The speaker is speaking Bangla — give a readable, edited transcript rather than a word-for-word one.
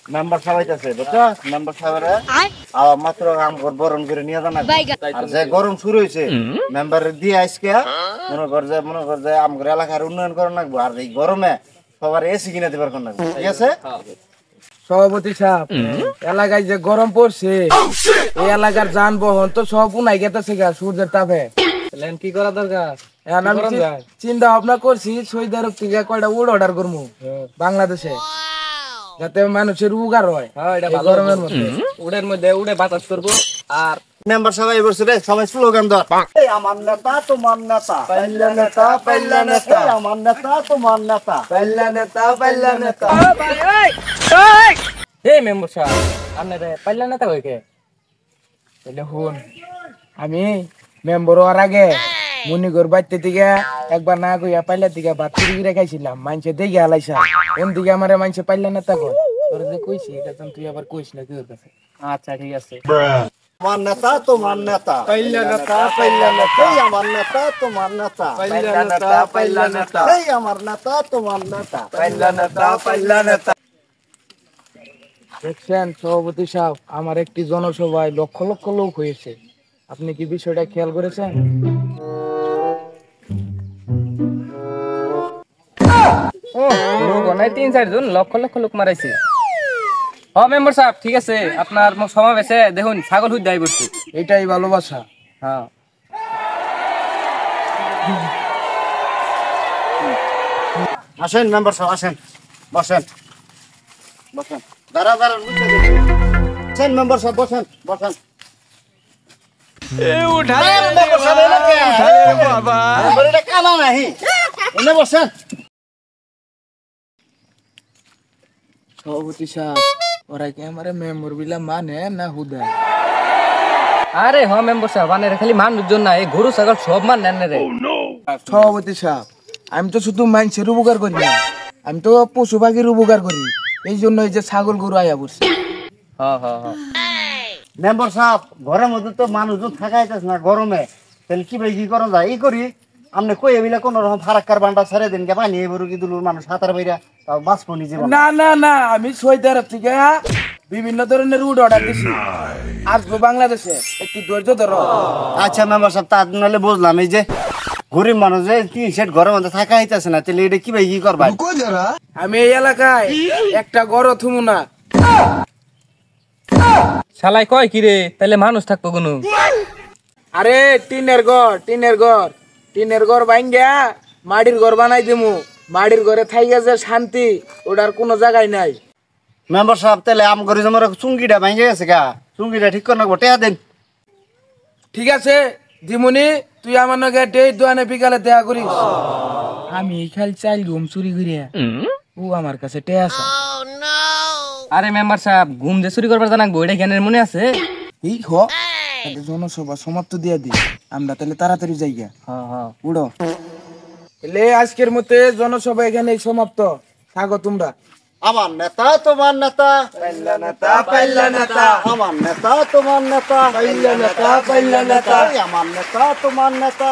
মেম্বার সবাইতেছে বুঝছো মেম্বার সাহেবরা আবার মাত্র আম বরণ করে নিয়ে যান আর যে গরম শুরু হয়েছে মেম্বার দিয়ে আজকে মনে কর যে আমগর এলাকার উন্নয়ন করা লাগবো আর এই গরমে সবার এসি কিনে দিবার কোন লাগবে ঠিক আছে সভাপতি সাহেব এলাকায় যে গরম পড়ছে এই এলাকার যানবাহন তো সব উনাই গেতেছে গা সূর্যের তাপে কি করা দরকার চিন্তা ভাবনা করছি সৌদি আরব থেকে কয়টা উড অর্ডার করবো বাংলাদেশে যাতে মানুষের উপকার হয় গরমের মধ্যে উডের মধ্যে উডে বাতাস করবো আর মেম্বার সবাই বসে রে সবাই স্লোগান দাও এই আমার নেতা তোমার নেতা পাল্লা নেতা পাল্লা নেতা আমার নেতা তোমার নেতা পাল্লা নেতা পাল্লা নেতা এই মেম্বার সাহেব আপনারে পাল্লা নেতা কইকে তাহলে শুন আমি মেম্বার হওয়ার আগে মনিগর বাইতে থেকে একবার না কইয়া পাল্লা থেকে ভাত চুরি খাইছিলাম মানুষে দেখে হালাইছা কোন দিকে আমার মানুষে পাল্লা নেতা কই তোর যে কইছি এটা তুই আবার কইস না তোর কাছে আচ্ছা ঠিক আছে আমার নেতা তোমার নেতা পাল্লা নেতা পাল্লা নেতা আমার নেতা তোমার নেতা পাল্লা নেতা পাল্লা নেতা এই আমার নেতা তোমার নেতা পাল্লা নেতা পাল্লা নেতা দেখছেন সভাপতি সাহেব আমার একটি জনসভায় লক্ষ লক্ষ লোক হয়েছে আপনি কি বিষয়টা খেয়াল করেছেন তিন চারজন লক্ষ লক্ষ লোক মারাইছে মেম্বার সাহেব ঠিক আছে আপনার সমাবেশে দেখুন ছাগল হুদ দায় করছে এটাই ভালোবাসা হ্যাঁ আসেন মেম্বার সাহেব আসেন বসেন বসেন দাঁড়া দাঁড়া আসেন মেম্বার সাহেব বসেন বসেন কানা নাহি এনে বসেন সভাপতি সাহেব ওরা কি আমার মেম্বার বিলা মানে না হুদা আরে হ মেম্বার সাহেব মানে খালি মানুষজন না এই গরু ছাগল সব মান নেন রে সভাপতি সাহেব আমি তো শুধু মানুষের উপকার করি না আমি তো পশু পাখির উপকার করি এই জন্য এই যে ছাগল গরু আয়া পড়ছে মেম্বার সাহেব ঘরের মধ্যে তো মানুষজন থাকাইতেছে না গরমে তাহলে কি ভাই কি করা যায় এই করি আপনি কই এবিলা কোন রকম ফারাক্কার বান্ডা ছেড়ে দিন কে পানি এবারও কি দুলুর মানুষ হাতার বাইরা তাও বাঁচবো নিজে না না না আমি সৌদি আরব থেকে বিভিন্ন ধরনের উড অর্ডার দিছি আসবো বাংলাদেশে একটু ধৈর্য ধরো আচ্ছা মেম্বার সাহেব তা নাহলে বুঝলাম এই যে গরিব মানুষ যে তিন সেট ঘরের মধ্যে থাকা হইতেছে না তাহলে এটা কি ভাই কি করবা আমি এই এলাকায় একটা গড় থুমু না শালাই কয় কি রে তাহলে মানুষ থাকবো কোনো আরে টিনের ঘর ভাঙ্গা মাটির ঘর বানাই দিমু মাটির ঘরে থাইগা যে শান্তি ওটার কোনো জায়গায় নাই মেম্বার সাহেব তাহলে আম করে তোমার চুঙ্গিটা ভেঙে গেছে গা চুঙ্গিটা ঠিক করে না টেয়া দেন ঠিক আছে দিমুনি তুই আমার নগে ডেট দোয়ানে বিকালে দেখা করিস আমি খালি চাইল ঘুম চুরি করিয়া ও আমার কাছে টে আছে আরে মেম্বার সাহেব ঘুম যে চুরি করবার জানাকবো এটা জ্ঞানের মনে আছে এই হ জনসভা সমাপ্ত দিয়া দি আমরা তাহলে তাড়াতাড়ি যাই গা উড়ো এলে আজকের মতে জনসভা এখানে সমাপ্ত থাকো তোমরা আমার নেতা তোমার নেতা পাল্লা নেতা পাল্লা নেতা আমার নেতা তোমার নেতা পাল্লা নেতা পাল্লা নেতা আমার নেতা তোমার নেতা